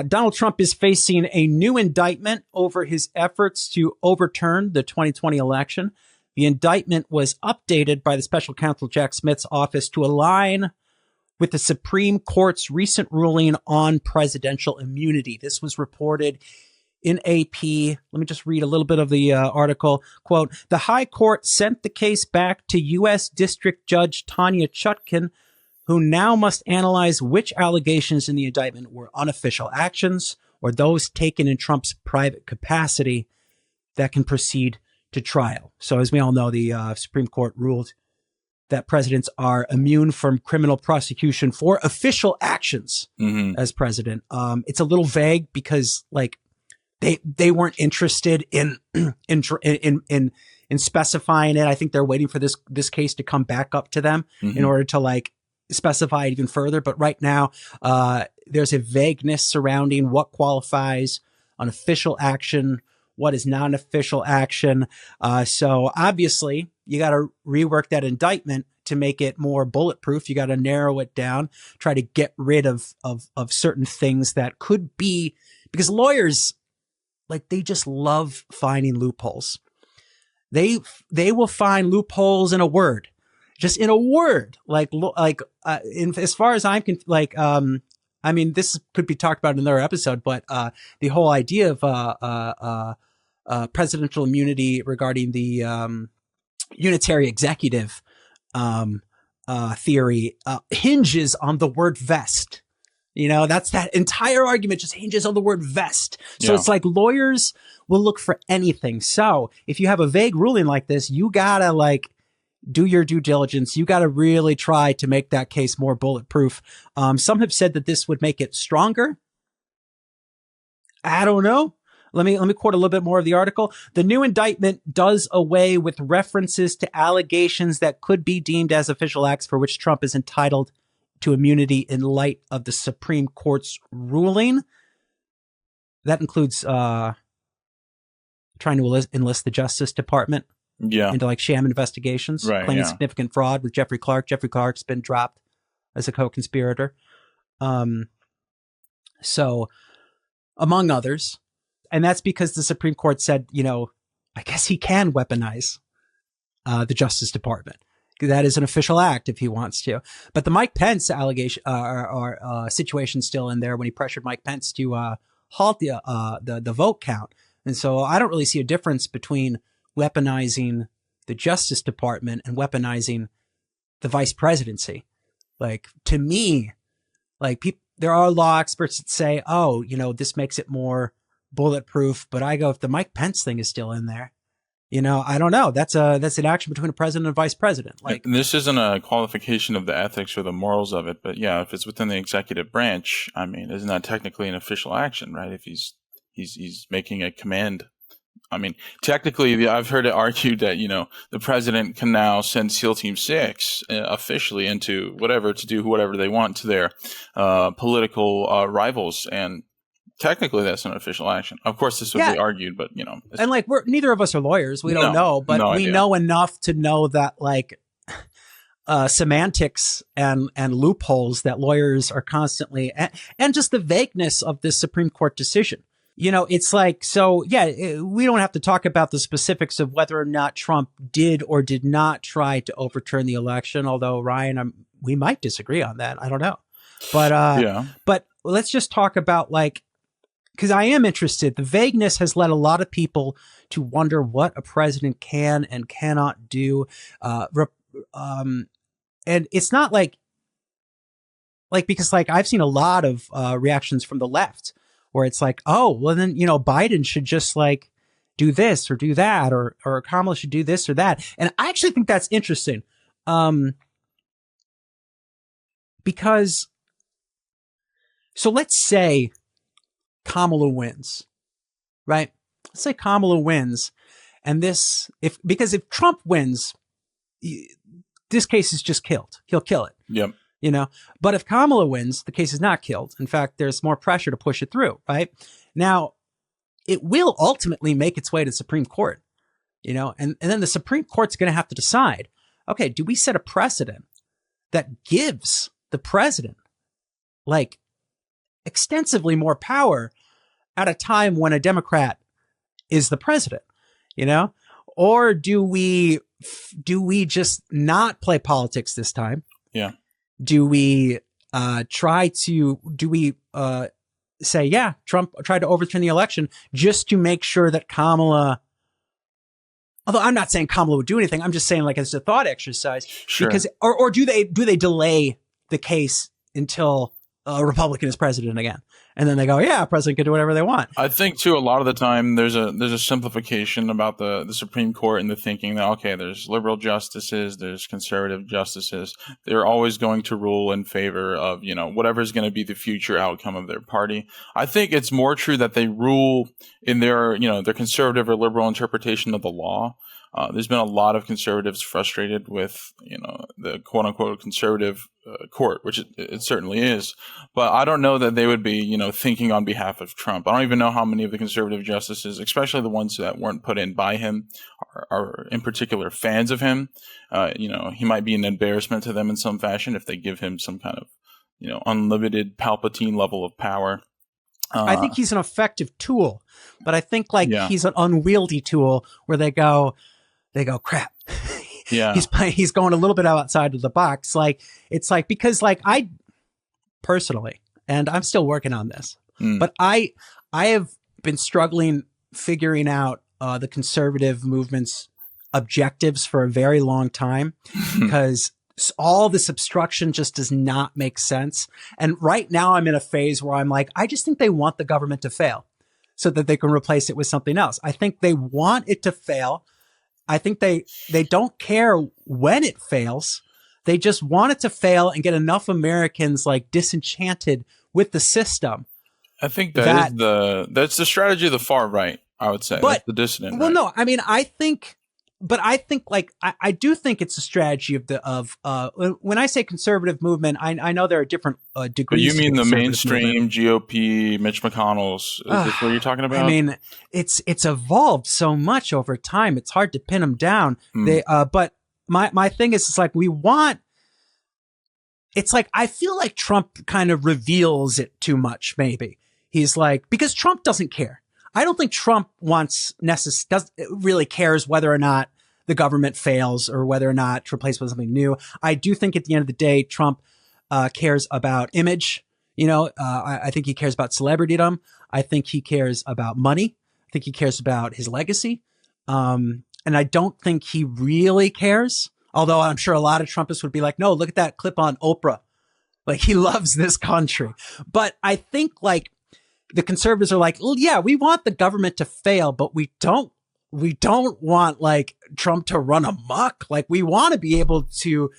Donald Trump is facing a new indictment over his efforts to overturn the 2020 election. The indictment was updated by the Special Counsel Jack Smith's office to align with the Supreme Court's recent ruling on presidential immunity. This was reported in AP. Let me just read a little bit of the article. Quote, the High Court sent the case back to U.S. District Judge Tanya Chutkan, who now must analyze which allegations in the indictment were unofficial actions or those taken in Trump's private capacity that can proceed to trial. So as we all know, the Supreme Court ruled that presidents are immune from criminal prosecution for official actions as president. It's a little vague because like they weren't interested in specifying it. I think they're waiting for this case to come back up to them in order to like specify it even further. But right now, there's a vagueness surrounding what qualifies an official action, what is non-official action. So obviously, you got to rework that indictment to make it more bulletproof. You got to narrow it down, try to get rid of certain things that could be, because lawyers, like, they just love finding loopholes. They will find loopholes in a word. Just in a word, as far as I'm, I mean, this could be talked about in another episode, but the whole idea of presidential immunity regarding the unitary executive theory hinges on the word vest. You know, that entire argument just hinges on the word vest. So It's like lawyers will look for anything. So if you have a vague ruling like this, you gotta like do your due diligence. You got to really try to make that case more bulletproof. Some have said that this would make it stronger. I don't know. Let me quote a little bit more of the article. The new indictment does away with references to allegations that could be deemed as official acts for which Trump is entitled to immunity in light of the Supreme Court's ruling. That includes trying to enlist the Justice Department into like sham investigations, claiming significant fraud with Jeffrey Clark. Jeffrey Clark's been dropped as a co-conspirator. So among others, and that's because the Supreme Court said, you know, I guess he can weaponize the Justice Department. That is an official act if he wants to. But the Mike Pence allegation or situation still in there when he pressured Mike Pence to halt the vote count. And so I don't really see a difference between weaponizing the Justice Department and weaponizing the vice presidency. Like, to me, like, there are law experts that say, oh, you know, this makes it more bulletproof. But I go, if the Mike Pence thing is still in there, you know, I don't know. That's an action between a president and a vice president. Like, this isn't a qualification of the ethics or the morals of it, but yeah, if it's within the executive branch, I mean, isn't that technically an official action, right? If he's making a command. I mean, technically, I've heard it argued that, you know, the president can now send SEAL Team 6 officially into whatever to do whatever they want to their political rivals. And technically, that's an official action. Of course, this would be argued, but, you know. And like, neither of us are lawyers. We don't know, but we know enough to know that, like, semantics and loopholes that lawyers are constantly, and just the vagueness of this Supreme Court decision. You know, it's like, so yeah, we don't have to talk about the specifics of whether or not Trump did or did not try to overturn the election. Although, Ryan, we might disagree on that. I don't know. But, but let's just talk about, like, because I am interested. The vagueness has led a lot of people to wonder what a president can and cannot do. And it's not like, because like I've seen a lot of reactions from the left where it's like, oh, well then, you know, Biden should just like do this or do that, or Kamala should do this or that. And I actually think that's interesting. Because, so let's say Kamala wins, right? Let's say Kamala wins, and because if Trump wins, this case is just killed. He'll kill it. Yep. You know, but if Kamala wins, the case is not killed. In fact, there's more pressure to push it through, right? Now, it will ultimately make its way to the Supreme Court, you know, and then the Supreme Court's going to have to decide, okay, do we set a precedent that gives the president like extensively more power at a time when a Democrat is the president, you know? Or do we just not play politics this time? Yeah. Do we say, yeah, Trump tried to overturn the election just to make sure that Kamala, although I'm not saying Kamala would do anything, I'm just saying like as a thought exercise, Sure. because, or do they delay the case until a Republican is president again? And then they go, yeah, president can do whatever they want. I think too, a lot of the time there's a simplification about the Supreme Court and the thinking that, okay, there's liberal justices, there's conservative justices. They're always going to rule in favor of, whatever's going to be the future outcome of their party. I think it's more true that they rule in their conservative or liberal interpretation of the law. There's been a lot of conservatives frustrated with, the quote unquote conservative court, which it certainly is. But I don't know that they would be, thinking on behalf of Trump. I don't even know how many of the conservative justices, especially the ones that weren't put in by him, are in particular fans of him. He might be an embarrassment to them in some fashion if they give him some kind of, unlimited Palpatine level of power. I think he's an effective tool, but I think he's an unwieldy tool where they go, crap. Yeah. He's going a little bit outside of the box. Because I personally, and I'm still working on this, but I have been struggling figuring out the conservative movement's objectives for a very long time because all this obstruction just does not make sense. And right now I'm in a phase where I'm like, I just think they want the government to fail so that they can replace it with something else. I think they want it to fail. I think they don't care when it fails. They just want it to fail and get enough Americans disenchanted with the system. I think that's the strategy of the far right, I would say. That's the dissident. Well, right? No, I mean, I do think it's a strategy of when I say conservative movement, I know there are different degrees. But you mean the mainstream movement. GOP, Mitch McConnell's? Is this what you're talking about? I mean, it's evolved so much over time. It's hard to pin them down. But my thing is, I feel like Trump kind of reveals it too much. Maybe he's because Trump doesn't care. I don't think Trump really cares whether or not the government fails or whether or not to replace with something new. I do think at the end of the day, Trump cares about image. I think he cares about celebritydom. I think he cares about money. I think he cares about his legacy. And I don't think he really cares. Although I'm sure a lot of Trumpists would be like, no, look at that clip on Oprah. He loves this country. But I think the conservatives are well, yeah, we want the government to fail, but we don't want Trump to run amok. We want to be able to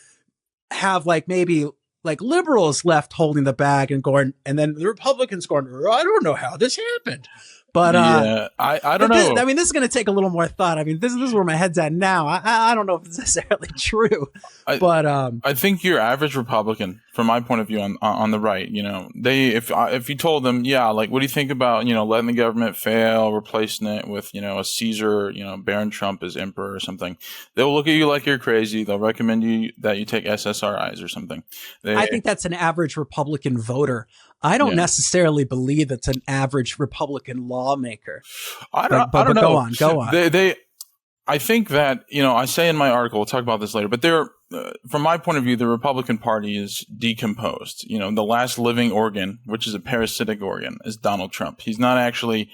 have maybe liberals left holding the bag and going, and then the Republicans going, I don't know how this happened. But I don't know. This is going to take a little more thought. This is where my head's at now. I don't know if it's necessarily true, but I think your average Republican, from my point of view, on the right, if you told them, what do you think about letting the government fail, replacing it with a Caesar, Baron Trump as emperor or something, they'll look at you like you're crazy. They'll recommend that you take SSRIs or something. I think that's an average Republican voter. I don't necessarily believe it's an average Republican lawmaker. I don't know. Go on. I think that, I say in my article, we'll talk about this later, but from my point of view, the Republican Party is decomposed. The last living organ, which is a parasitic organ, is Donald Trump. He's not actually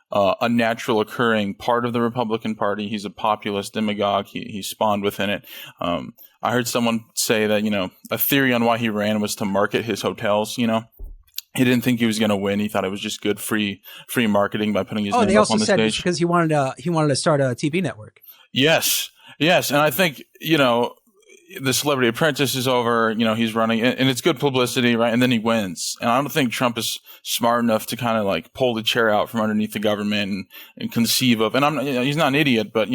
a natural occurring part of the Republican Party. He's a populist demagogue. He spawned within it. I heard someone say that, a theory on why he ran was to market his hotels, He didn't think he was going to win. He thought it was just good free marketing by putting his name up on the stage. They also said it's because he wanted to start a TV network. Yes. And I think the Celebrity Apprentice is over. He's running, and it's good publicity, right? And then he wins. And I don't think Trump is smart enough to kind of pull the chair out from underneath the government and conceive of. And he's not an idiot, but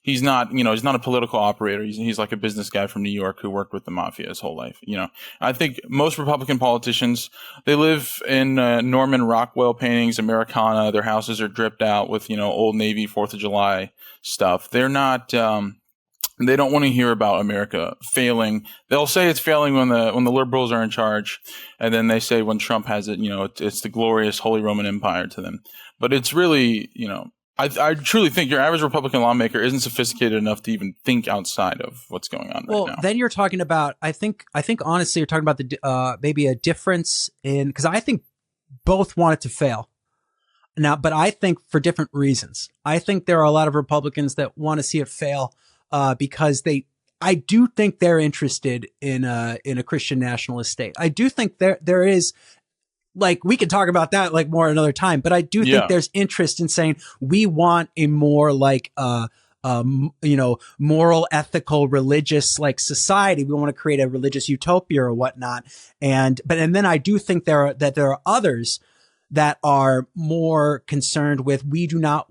he's not a political operator. He's like a business guy from New York who worked with the mafia his whole life. I think most Republican politicians, they live in Norman Rockwell paintings, Americana. Their houses are dripped out with Old Navy 4th of July stuff. They're not. They don't want to hear about America failing. They'll say it's failing when the liberals are in charge, and then they say when Trump has it, it's the glorious Holy Roman Empire to them. But it's really, I truly think your average Republican lawmaker isn't sophisticated enough to even think outside of what's going on right now. Well, then you're talking about, I think honestly, you're talking about the maybe a difference in, because I think both want it to fail. Now, but I think for different reasons. I think there are a lot of Republicans that want to see it fail because I do think they're interested in a Christian nationalist state. I do think there is, like, we can talk about that like more another time, but I do think there's interest in saying we want a more like moral, ethical, religious like society. We want to create a religious utopia or whatnot. And then I do think there are others that are more concerned with we don't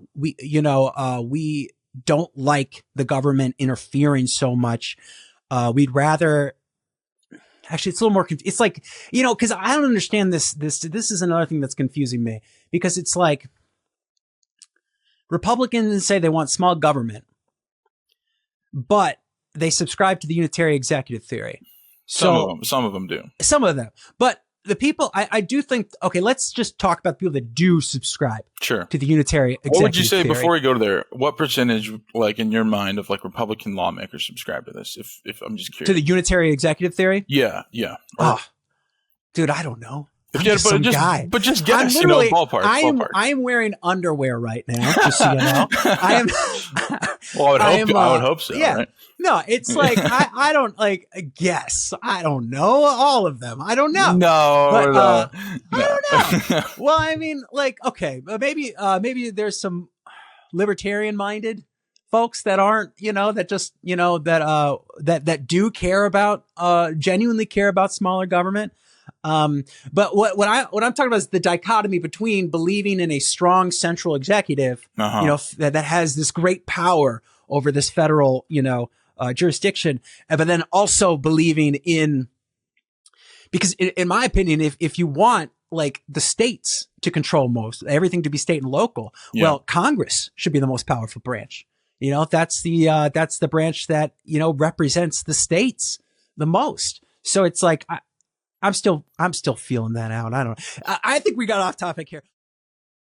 like the government interfering so much. We'd rather. Actually, it's a little more, it's like, because I don't understand this is another thing that's confusing me, because it's like Republicans say they want small government, but they subscribe to the unitary executive theory. Some of them do. Some of them. But the people, I do think, okay, let's just talk about the people that do subscribe to the unitary executive theory. What would you say before we go to there? What percentage, like in your mind, of like Republican lawmakers subscribe to this? If I'm just curious. To the unitary executive theory? Yeah. Oh, dude, I don't know. But just guess, ballpark. I am wearing underwear right now, just so you know. I am. Well, I would hope so. Yeah. Right? No, it's like I don't like guess. I don't know all of them. I don't know. No. I don't know. Well, I mean, like, okay, maybe there's some libertarian-minded folks that aren't, that just, that do care about, genuinely care about smaller government. But what I'm talking about is the dichotomy between believing in a strong central executive, that has this great power over this federal, jurisdiction, but then also believing in, because in my opinion, if you want like the states to control everything to be state and local, well, Congress should be the most powerful branch. That's the branch that, represents the states the most. So it's like, I'm still feeling that out. I don't know. I think we got off topic here.